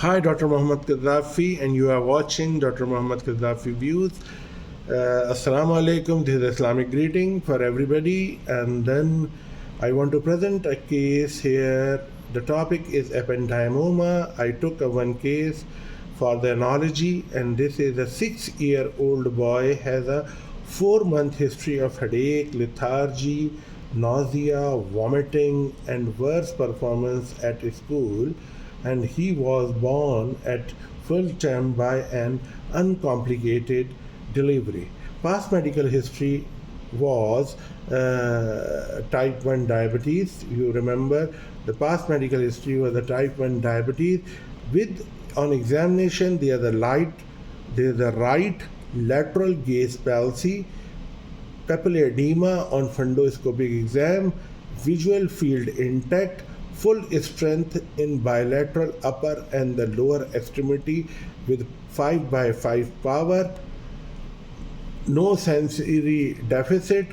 Hi, Dr. Mohammad Gaddafi, and you are watching Dr. Mohammad Gaddafi Views. Assalamu alaikum. This is Islamic greeting for everybody. And then I want to present a case here. The topic is ependymoma. I took one case for the analogy, and this is a 6-year-old boy has a 4-month history of headache, lethargy, nausea, vomiting, and worse performance at school, and he was born at full term by an uncomplicated delivery. Past medical history was type 1 diabetes. You remember the past medical history was the type 1 diabetes with, on examination, there is the right lateral gaze palsy, papillary edema on fundoscopic exam, visual field intact, full strength in bilateral upper and the lower extremity with 5/5 power, no sensory deficit,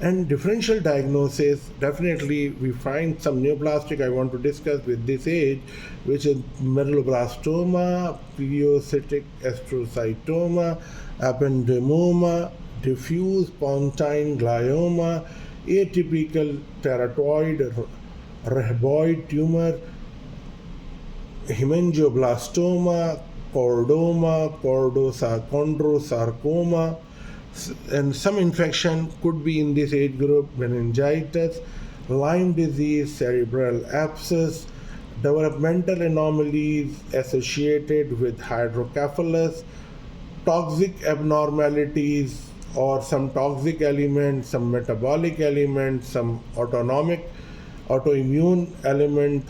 and differential diagnosis. Definitely we find some neoplastic I want to discuss with this age, which is medulloblastoma, pediatric astrocytoma, ependymoma, diffuse pontine glioma, atypical teratoid rhomboid tumor, hemangioblastoma, chordoma, chondrosarcoma, and some infection could be in this age group: meningitis, Lyme disease, cerebral abscess, developmental anomalies associated with hydrocephalus, toxic abnormalities or some toxic elements, some metabolic elements, some autoimmune element,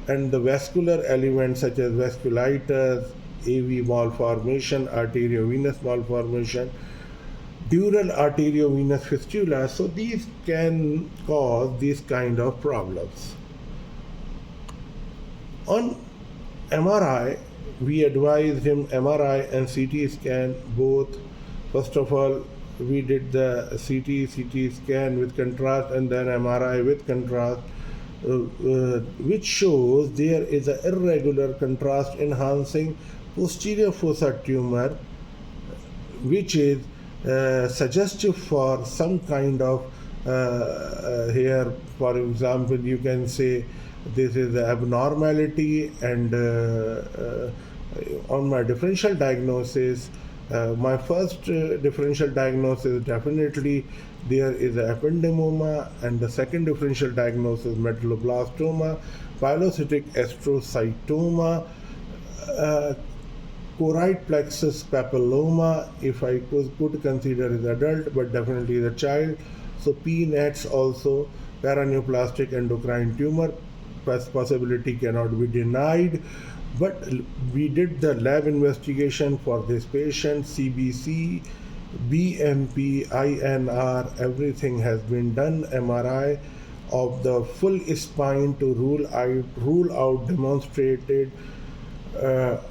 and the vascular elements such as vasculitis, AV malformation, arteriovenous malformation, dural arteriovenous fistula. So these can cause these kind of problems. On MRI, we advised him MRI and CT scan both. First of all, we did the CT scan with contrast and then MRI with contrast, which shows there is an irregular contrast enhancing posterior fossa tumor, which is suggestive for some kind of here, for example, you can say this is the abnormality, and on my differential diagnosis, my first differential diagnosis, definitely there is an ependymoma, and the second differential diagnosis medulloblastoma, pilocytic astrocytoma, choroid plexus papilloma, if I could consider as adult, but definitely the child. So PNETs also, paraneoplastic endocrine tumor, possibility cannot be denied. But we did the lab investigation for this patient, CBC, BMP, INR, everything has been done, MRI of the full spine to rule out demonstrated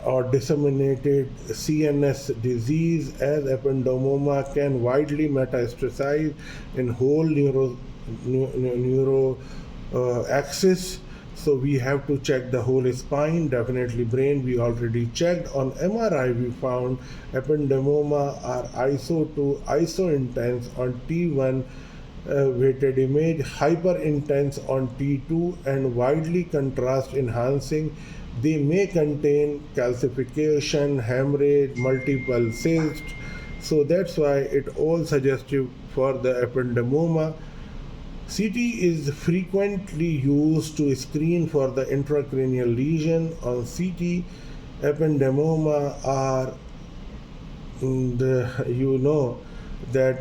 or disseminated CNS disease, as ependymoma can widely metastasize in whole neuro axis. So we have to check the whole spine, definitely brain we already checked. On MRI we found ependymoma are iso intense on T1 weighted image, hyper intense on T2, and widely contrast enhancing. They may contain calcification, hemorrhage, multiple cysts. So that's why it all suggestive for the ependymoma. CT is frequently used to screen for the intracranial lesion. On CT, ependymoma are, that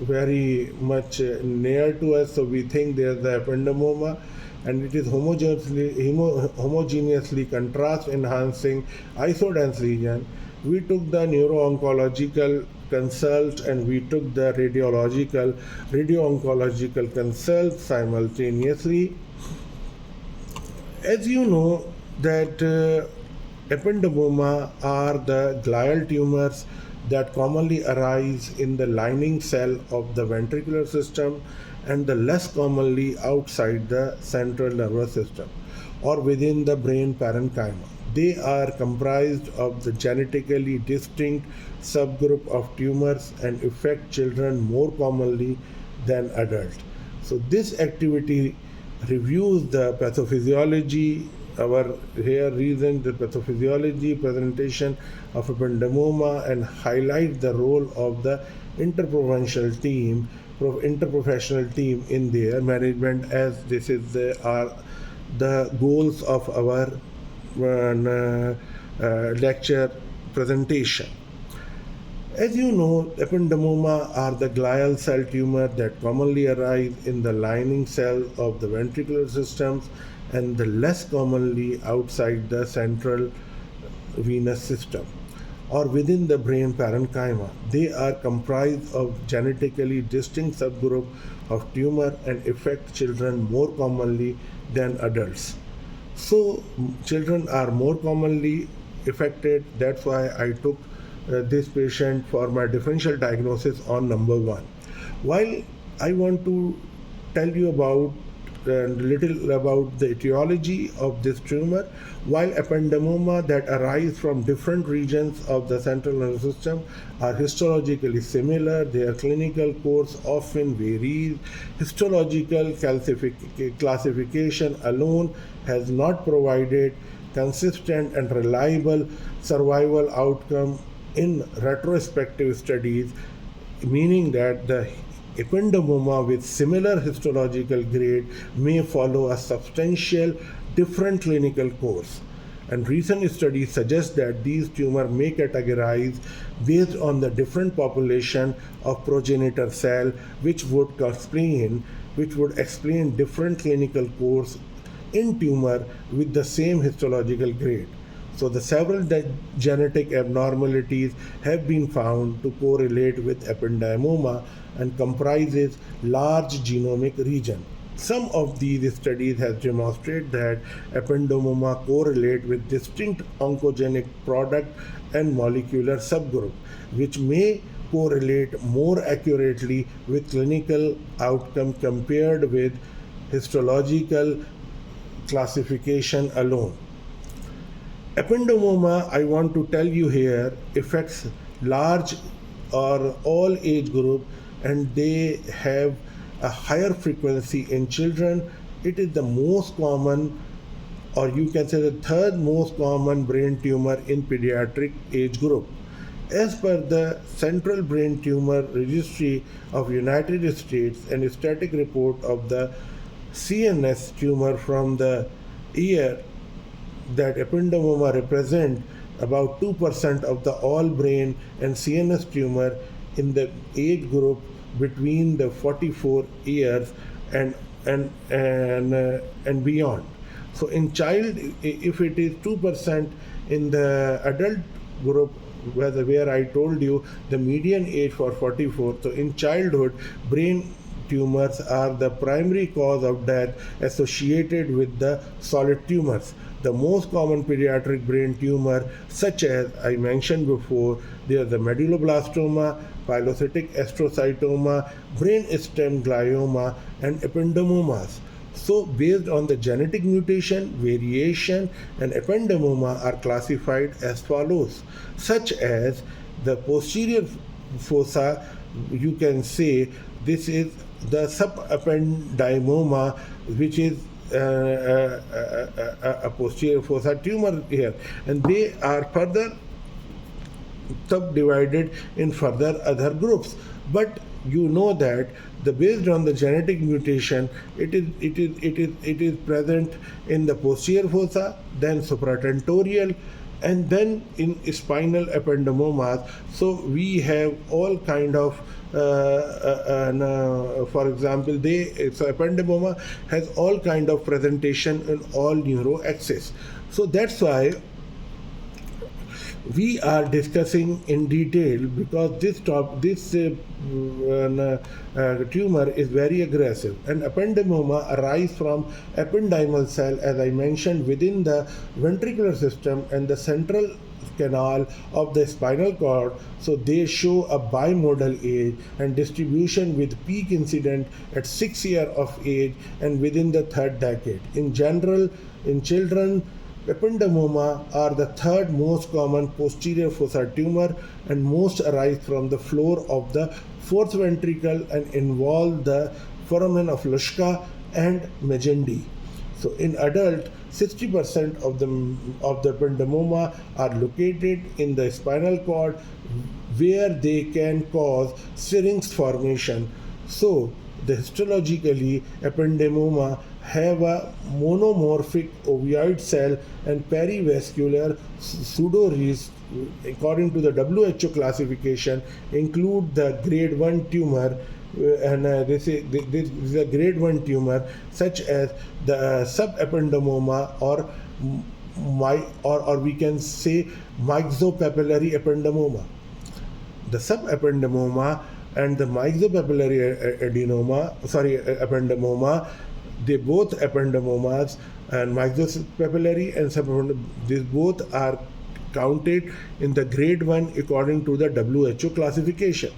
very much near to us, so we think there's the ependymoma, and it is homogeneously contrast enhancing isodense lesion. We took the neuro-oncological consult and we took the radio-oncological consult simultaneously. As you know that ependymoma are the glial tumors that commonly arise in the lining cell of the ventricular system and the less commonly outside the central nervous system or within the brain parenchyma. They are comprised of the genetically distinct subgroup of tumors and affect children more commonly than adults. So this activity reviews the pathophysiology, our here reason the pathophysiology presentation of ependymoma, and highlight the role of the interprofessional team in their management, as this is are the goals of our lecture presentation. As you know, ependymoma are the glial cell tumor that commonly arise in the lining cell of the ventricular systems and the less commonly outside the central venous system or within the brain parenchyma. They are comprised of genetically distinct subgroup of tumor and affect children more commonly than adults. So children are more commonly affected. That's why I took this patient for my differential diagnosis on number 1. While I want to tell you about a little about the etiology of this tumor, while ependymoma that arise from different regions of the central nervous system are histologically similar, their clinical course often varies. Histological classification alone has not provided consistent and reliable survival outcome in retrospective studies, meaning that the ependymoma with similar histological grade may follow a substantial different clinical course. And recent studies suggest that these tumors may categorize based on the different population of progenitor cell, which would explain different clinical course in tumor with the same histological grade. So the several genetic abnormalities have been found to correlate with ependymoma and comprises large genomic region. Some of these studies have demonstrated that ependymoma correlate with distinct oncogenic product and molecular subgroup, which may correlate more accurately with clinical outcome compared with histological classification alone. Ependymoma, I want to tell you here, affects large or all age group, and they have a higher frequency in children. It is the most common, or you can say the third most common brain tumor in pediatric age group. As per the Central Brain Tumor Registry of United States and a static report of the CNS tumor from the year, that ependymoma represent about 2% of the all brain and CNS tumor in the age group between the 44 years and beyond. So in child, if it is 2% in the adult group, where I told you the median age for 44, so in childhood, brain tumors are the primary cause of death associated with the solid tumors. The most common pediatric brain tumor, such as I mentioned before, they are the medulloblastoma, pilocytic astrocytoma, brainstem glioma, and ependymomas. So based on the genetic mutation, variation, and ependymoma are classified as follows, such as the posterior fossa, you can say this is the subependymomas, which is a posterior fossa tumor here, and they are further subdivided in further other groups. But you know that based on the genetic mutation, it is present in the posterior fossa, then supratentorial, and then in spinal ependymomas. So we have all kind of for example, ependymoma has all kind of presentation in all neuro axis. So that's why we are discussing in detail, because this tumor is very aggressive, and ependymoma arise from ependymal cell, as I mentioned, within the ventricular system and the central canal of the spinal cord. So they show a bimodal age and distribution with peak incident at 6 years of age and within the third decade. In general, in children, Ependymoma are the third most common posterior fossa tumor and most arise from the floor of the fourth ventricle and involve the foramen of Luschka and Magendie. So in adult, 60% of the ependymoma are located in the spinal cord where they can cause syrinx formation. So the histologically ependymoma have a monomorphic ovoid cell and perivascular pseudorees according to the WHO classification include the grade 1 tumor and this is a grade 1 tumor such as the subependymoma or we can say myxopapillary ependymoma. The subependymoma and the myxopapillary ependymoma, they both ependymomas and myxopapillary and subependymoma, these both are counted in the grade 1 according to the WHO classification.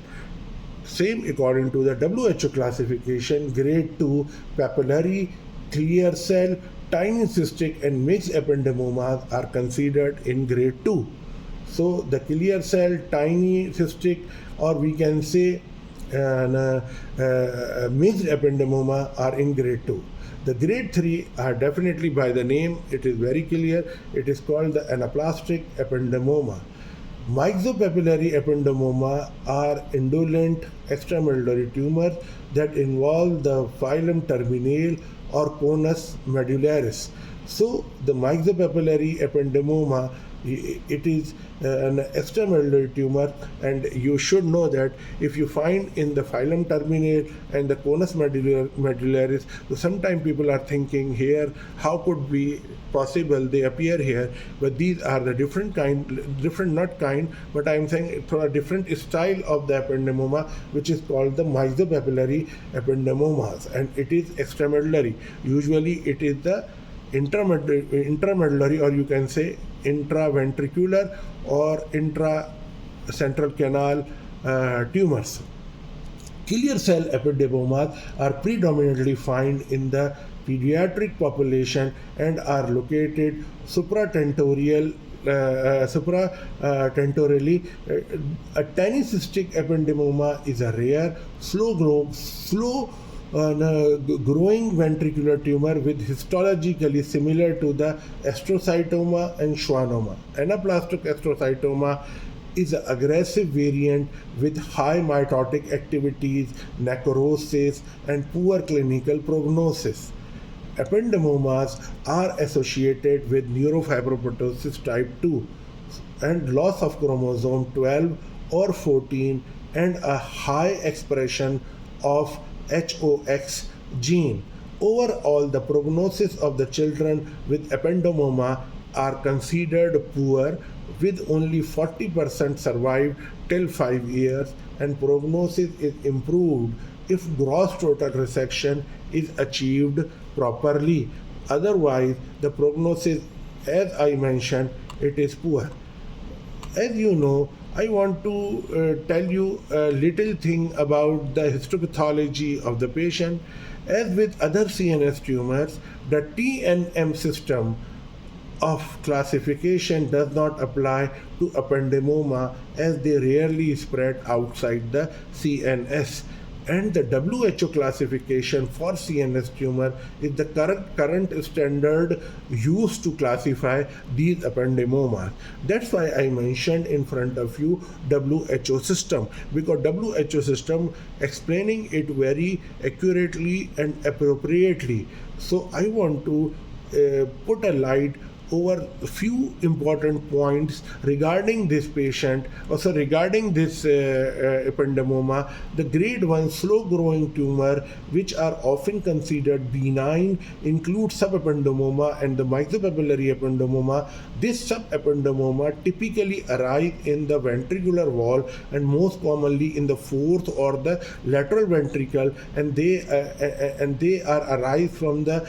Same according to the WHO classification, grade 2 papillary, clear cell, tiny cystic and mixed ependymomas are considered in grade 2. So the clear cell, tiny cystic, or we can say mixed ependymoma are in grade 2. The grade 3 are definitely by the name, it is very clear, it is called the anaplastic ependymoma. Myxopapillary ependymoma are indolent extramedullary tumors that involve the phylum terminale or conus medullaris. So the myxopapillary ependymoma, it is an extramedullary tumor, and you should know that if you find in the phylum terminale and the conus medullaris, so sometimes people are thinking here, how could be possible they appear here? But these are the different not kind, but I am saying for a different style of the ependymoma, which is called the myxopapillary ependymomas, and it is extramedullary. Usually it is the intramedullary, or you can say intraventricular or intracentral canal tumors. Clear cell ependymomas are predominantly found in the pediatric population and are located supratentorially. A tiny cystic ependymoma is a rare, slow growing ventricular tumor with histologically similar to the astrocytoma and schwannoma. Anaplastic astrocytoma is an aggressive variant with high mitotic activities, necrosis, and poor clinical prognosis. Ependymomas are associated with neurofibromatosis type 2 and loss of chromosome 12 or 14 and a high expression of HOX gene. Overall, the prognosis of the children with ependymoma are considered poor, with only 40% survive till 5 years, and prognosis is improved if gross total resection is achieved properly. Otherwise, the prognosis, as I mentioned, it is poor. As you know, I want to tell you a little thing about the histopathology of the patient. As with other CNS tumors, the TNM system of classification does not apply to ependymoma, as they rarely spread outside the CNS. And the WHO classification for CNS tumor is the current standard used to classify these ependymomas. That's why I mentioned in front of you WHO system, because WHO system explaining it very accurately and appropriately. So I want to put a light over a few important points regarding this patient, also regarding this ependymoma. The grade 1 slow growing tumor, which are often considered benign, include subependymoma and the myxopapillary ependymoma. This subependymoma typically arise in the ventricular wall and most commonly in the fourth or the lateral ventricle, and they are arise from the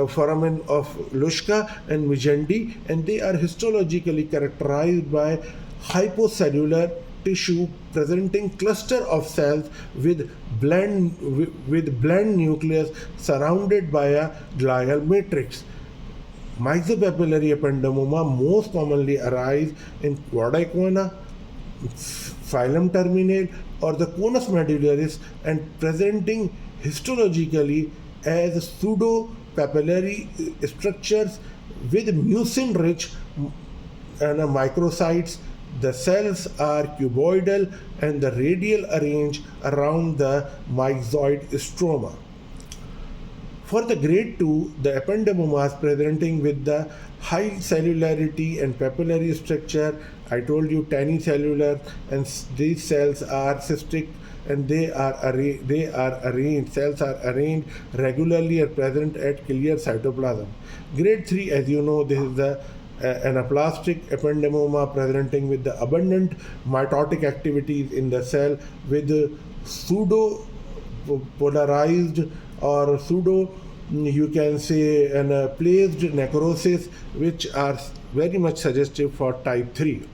foramen of Luschka and Magendie, and they are histologically characterized by hypocellular tissue presenting cluster of cells with blend nucleus surrounded by a glial matrix. Myxopapillary ependymoma most commonly arise in quadricona, phylum terminale, or the conus medullaris, and presenting histologically as pseudo-papillary structures with mucin-rich microcytes. The cells are cuboidal and the radial arranged around the myxoid stroma. For the grade 2, the ependymomas presenting with the high cellularity and papillary structure, I told you tiny cellular, and these cells are cystic and they are arranged, cells are arranged regularly and present at clear cytoplasm. Grade 3, as you know, this is the anaplastic ependymoma presenting with the abundant mitotic activities in the cell with pseudo polarized or pseudo, you can say, placed necrosis, which are very much suggestive for type 3.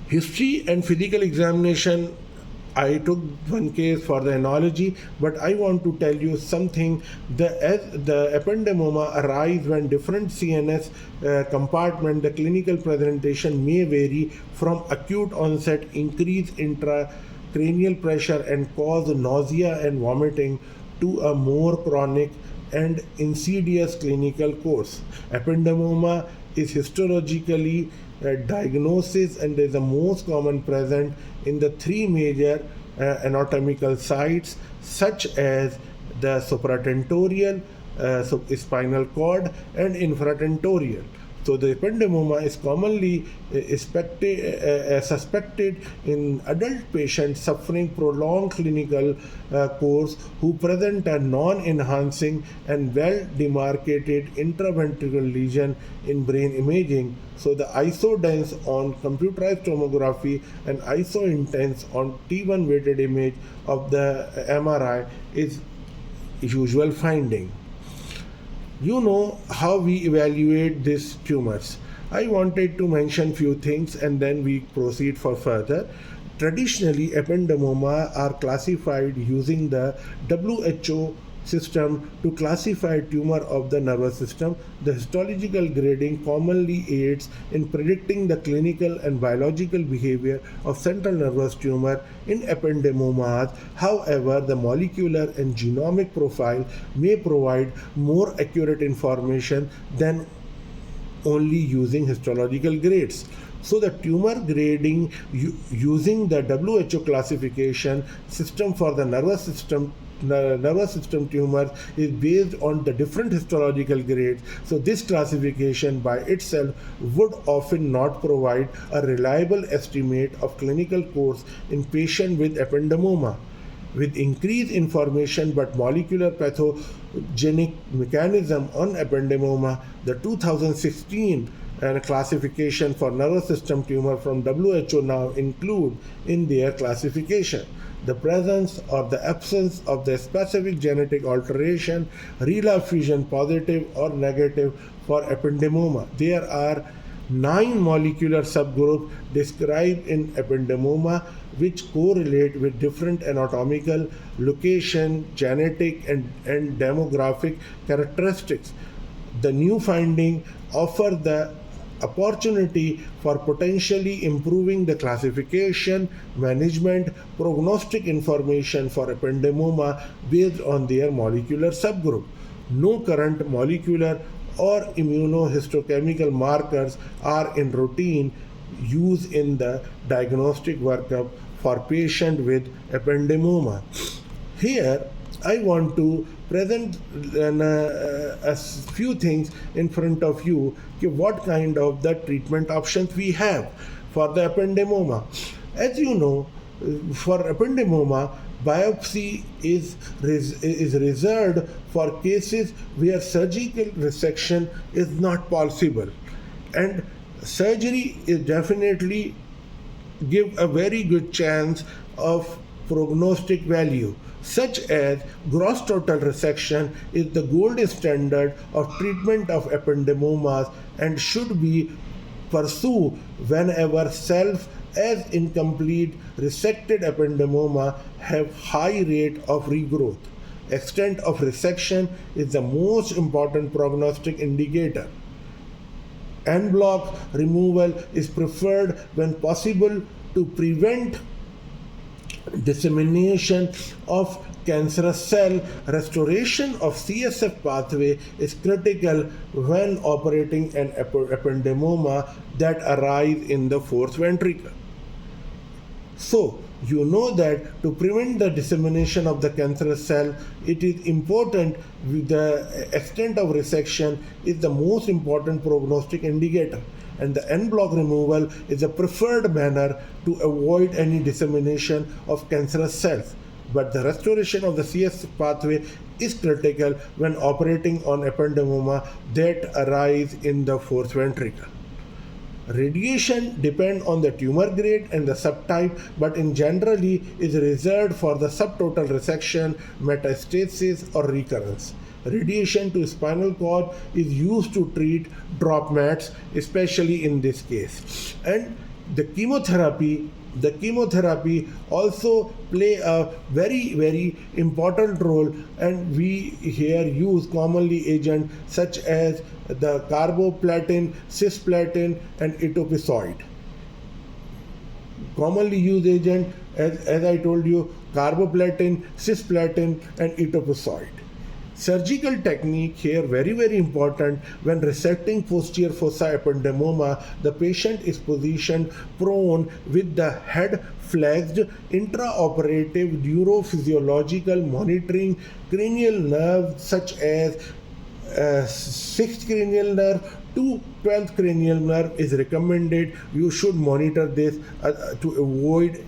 History and physical examination, I took one case for the etiology, but I want to tell you something. The ependymoma arise when different CNS compartment, the clinical presentation may vary from acute onset, increase intracranial pressure and cause nausea and vomiting, to a more chronic and insidious clinical course. Ependymoma is histologically diagnosis and is the most common present in the three major anatomical sites, such as the supratentorial, spinal cord, and infratentorial. So the ependymoma is commonly suspected in adult patients suffering prolonged clinical course who present a non-enhancing and well-demarcated intraventricular lesion in brain imaging. So the isodense on computerized tomography and isointense on T1 weighted image of the MRI is usual finding. You know how we evaluate these tumors. I wanted to mention few things and then we proceed for further. Traditionally, ependymoma are classified using the WHO system to classify tumor of the nervous system. The histological grading commonly aids in predicting the clinical and biological behavior of central nervous tumor in ependymomas. However, the molecular and genomic profile may provide more accurate information than only using histological grades. So the tumor grading using the WHO classification system for the nervous system tumors is based on the different histological grades. So this classification by itself would often not provide a reliable estimate of clinical course in patient with ependymoma. With increased information but molecular pathogenic mechanism on ependymoma, the 2016 classification for nervous system tumor from WHO now include in their classification the presence or the absence of the specific genetic alteration, relapse fusion positive or negative for ependymoma. There are 9 molecular subgroups described in ependymoma which correlate with different anatomical, location, genetic and demographic characteristics. The new finding offer the opportunity for potentially improving the classification, management, prognostic information for ependymoma based on their molecular subgroup. No current molecular or immunohistochemical markers are in routine use in the diagnostic workup for patient with ependymoma. Here, I want to present a few things in front of you, what kind of the treatment options we have for the ependymoma. As you know, for ependymoma, biopsy is reserved for cases where surgical resection is not possible, and surgery is definitely give a very good chance of prognostic value, such as gross total resection is the gold standard of treatment of ependymomas and should be pursued whenever self as incomplete resected ependymoma have high rate of regrowth. Extent of resection is the most important prognostic indicator. En bloc removal is preferred when possible to prevent dissemination of cancerous cell. Restoration of CSF pathway is critical when operating an ependymoma that arise in the fourth ventricle. So, you know that to prevent the dissemination of the cancerous cell, it is important with the extent of resection is the most important prognostic indicator. And the en bloc removal is a preferred manner to avoid any dissemination of cancerous cells. But the restoration of the CSF pathway is critical when operating on ependymoma that arise in the fourth ventricle. Radiation depends on the tumor grade and the subtype, but in generally is reserved for the subtotal resection, metastasis, or recurrence. Radiation to spinal cord is used to treat drop mats, especially in this case. And the chemotherapy also play a very important role, and we here use commonly agent such as the carboplatin, cisplatin, and etoposide. Commonly used agent, as I told you, carboplatin, cisplatin, and etoposide. Surgical technique here very important. When resecting posterior fossa ependymoma, the patient is positioned prone with the head flexed. Intraoperative neurophysiological monitoring, cranial nerves such as 6th cranial nerve to 12th cranial nerve is recommended. You should monitor this to avoid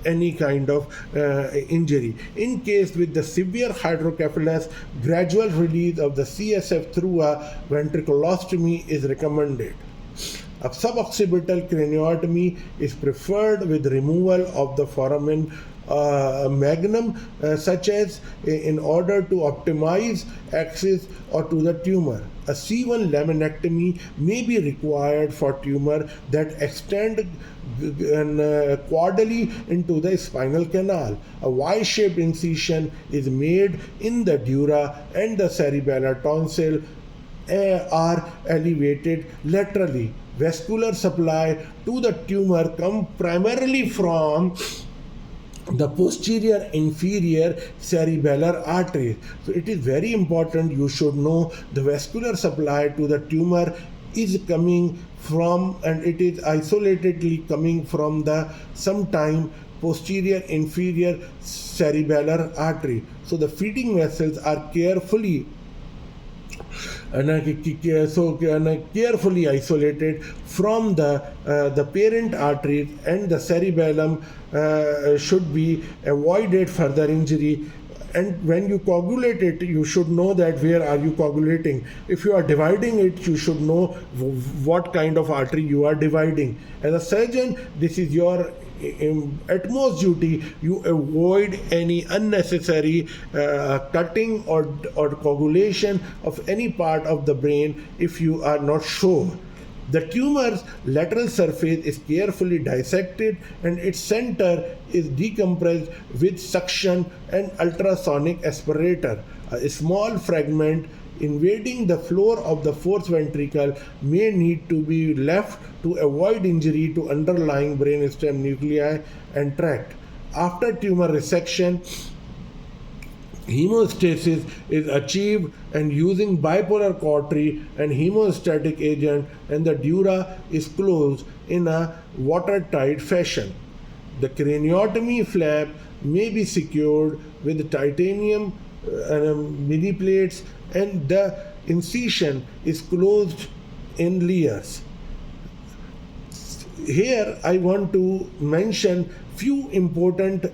any kind of injury. In case with the severe hydrocephalus, gradual release of the CSF through a ventriculostomy is recommended. A suboccipital craniotomy is preferred with removal of the foramen magnum, such as in order to optimize access or to the tumor. A C1 laminectomy may be required for tumor that extend caudally into the spinal canal. A Y-shaped incision is made in the dura, and the cerebellar tonsil are elevated laterally. Vascular supply to the tumor comes primarily from the posterior inferior cerebellar artery. So it is very important you should know the vascular supply to the tumor is coming from, and it is isolatedly coming from the sometime posterior inferior cerebellar artery. So the feeding vessels are carefully carefully isolated from the parent arteries, and the cerebellum should be avoided further injury. And when you coagulate it, you should know that where are you coagulating. If you are dividing it, you should know what kind of artery you are dividing. As a surgeon, this is your utmost duty. You avoid any unnecessary cutting or coagulation of any part of the brain if you are not sure. The tumor's lateral surface is carefully dissected, and its center is decompressed with suction and ultrasonic aspirator. A small fragment invading the floor of the fourth ventricle may need to be left to avoid injury to underlying brainstem nuclei and tract. After tumor resection, hemostasis is achieved and using bipolar cautery and hemostatic agent, and the dura is closed in a watertight fashion. The craniotomy flap may be secured with titanium mini plates, and the incision is closed in layers. Here I want to mention few important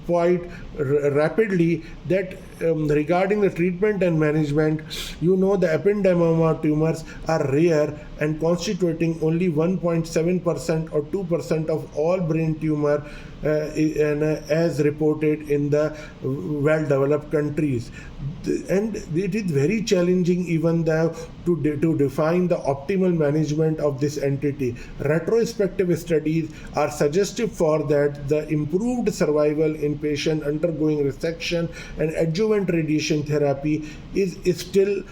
point rapidly, that regarding the treatment and management, you know the ependymoma tumors are rare and constituting only 1.7% or 2% of all brain tumor as reported in the well-developed countries. And it is very challenging even to define the optimal management of this entity. Retrospective studies are suggestive for that the improved survival in patient undergoing resection and adjuvant radiation therapy is still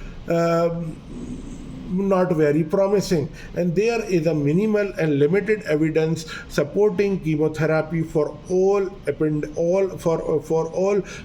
not very promising, and there is a minimal and limited evidence supporting chemotherapy for all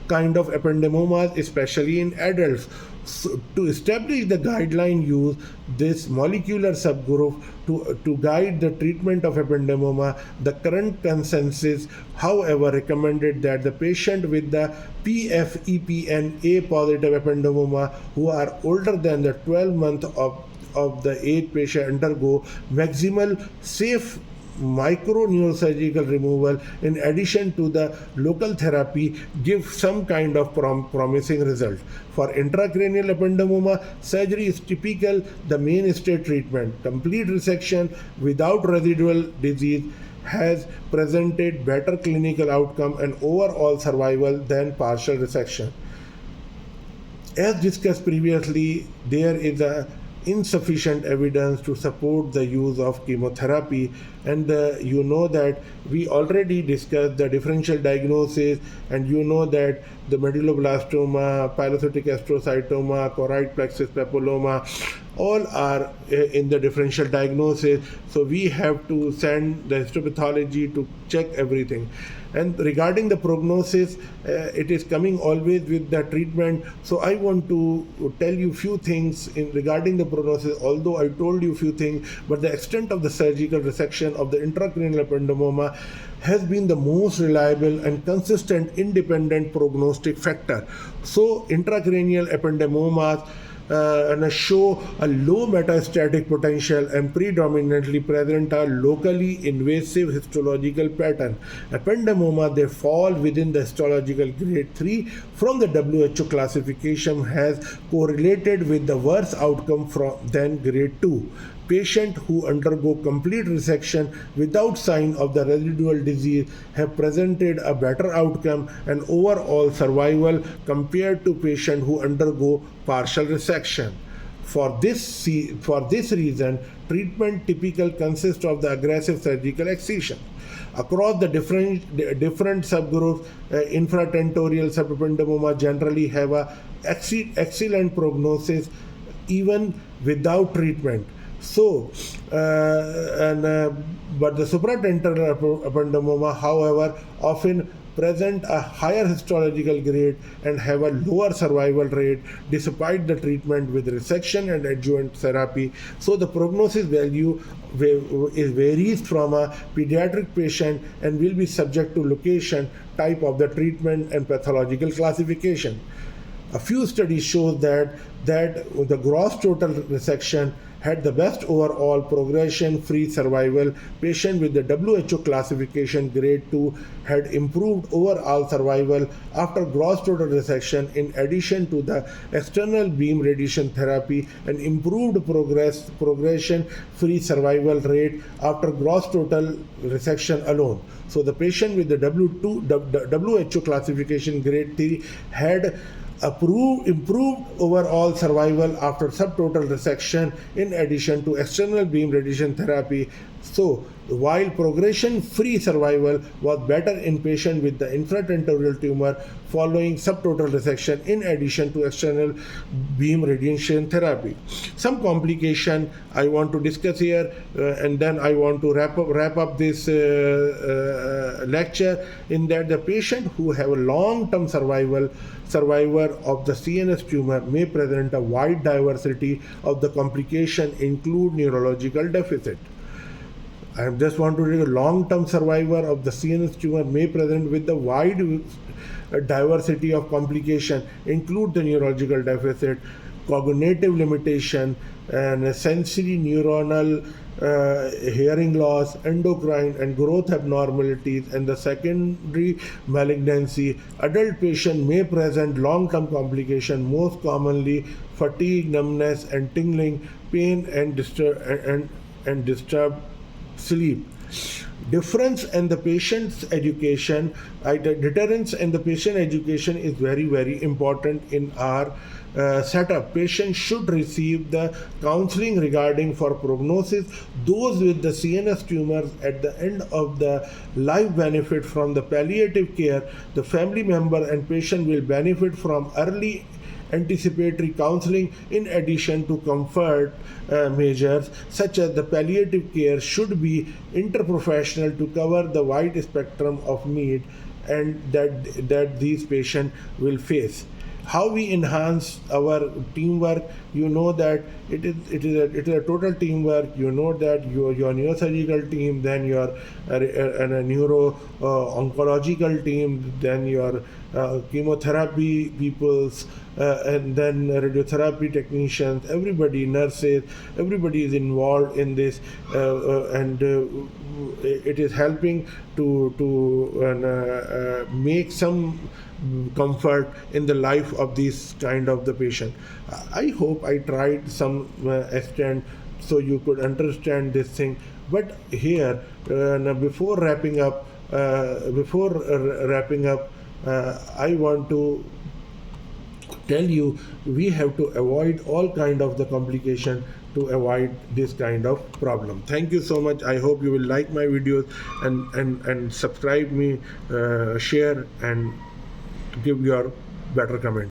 kind of ependymomas, especially in adults. So, to establish the guideline, use this molecular subgroup to guide the treatment of ependymoma. The current consensus, however, recommended that the patient with the PFEPN-A positive ependymoma who are older than the 12 month of the age patient undergo maximal safe microneurosurgical removal in addition to the local therapy give some kind of promising result. For intracranial ependymoma, surgery is typical the mainstay treatment. Complete resection without residual disease has presented better clinical outcome and overall survival than partial resection. As discussed previously, there is insufficient evidence to support the use of chemotherapy, and you know that we already discussed the differential diagnosis, and you know that the medulloblastoma, pilocytic astrocytoma, choroid plexus papilloma, all are in the differential diagnosis. So we have to send the histopathology to check everything. And regarding the prognosis, it is coming always with the treatment. So I want to tell you few things regarding the prognosis, although I told you few things, but the extent of the surgical resection of the intracranial ependymoma has been the most reliable and consistent independent prognostic factor. So intracranial ependymomas show a low metastatic potential and predominantly present a locally invasive histological pattern. Ependymoma, they fall within the histological grade 3 from the WHO classification, has correlated with the worse outcome than grade 2. Patients who undergo complete resection without sign of the residual disease have presented a better outcome and overall survival compared to patients who undergo partial resection. For this reason, treatment typically consists of the aggressive surgical excision. Across the different subgroups, infratentorial subependymoma generally have a excellent prognosis even without treatment. So, but the supratentorial ependymoma, however, often present a higher histological grade and have a lower survival rate despite the treatment with resection and adjuvant therapy. So the prognosis value varies from a pediatric patient and will be subject to location, type of the treatment, and pathological classification. A few studies show that the gross total resection had the best overall progression-free survival. Patient with the WHO classification grade 2 had improved overall survival after gross total resection in addition to the external beam radiation therapy and improved progression-free survival rate after gross total resection alone. So the patient with the WHO classification grade 3 had improved overall survival after subtotal resection in addition to external beam radiation therapy. So while progression-free survival was better in patients with the infratentorial tumor following subtotal resection in addition to external beam radiation therapy. Some complication I want to discuss here, and then I want to wrap up this lecture in that the patient who have a long-term survivor of the CNS tumor may present a wide diversity of the complication, include neurological deficit. I just want to read a long-term survivor of the CNS tumor may present with the wide diversity of complication, include the neurological deficit. cognitive limitation, and sensory neuronal hearing loss, endocrine and growth abnormalities, and the secondary malignancy. Adult patient may present long-term complication, most commonly fatigue, numbness, and tingling, pain, and disturbed sleep. Difference in the patient's education, deterrence in the patient education is very important in our setup. Patients should receive the counseling regarding for prognosis. Those with the CNS tumors at the end of the life benefit from the palliative care. The family member and patient will benefit from early anticipatory counseling. In addition to comfort measures such as the palliative care should be interprofessional to cover the wide spectrum of need and that these patients will face. How we enhance our teamwork? You know that it is a total teamwork. You know that your neurosurgical team, then your neuro oncological team, then your chemotherapy peoples, and then radiotherapy technicians, everybody, nurses, everybody is involved in this, and it is helping to make some comfort in the life of this kind of the patient. I hope I tried some extent so you could understand this thing. But here, now before wrapping up, I want to tell you we have to avoid all kind of the complication to avoid this kind of problem. Thank you so much. I hope you will like my videos and subscribe me, share and give your better comment.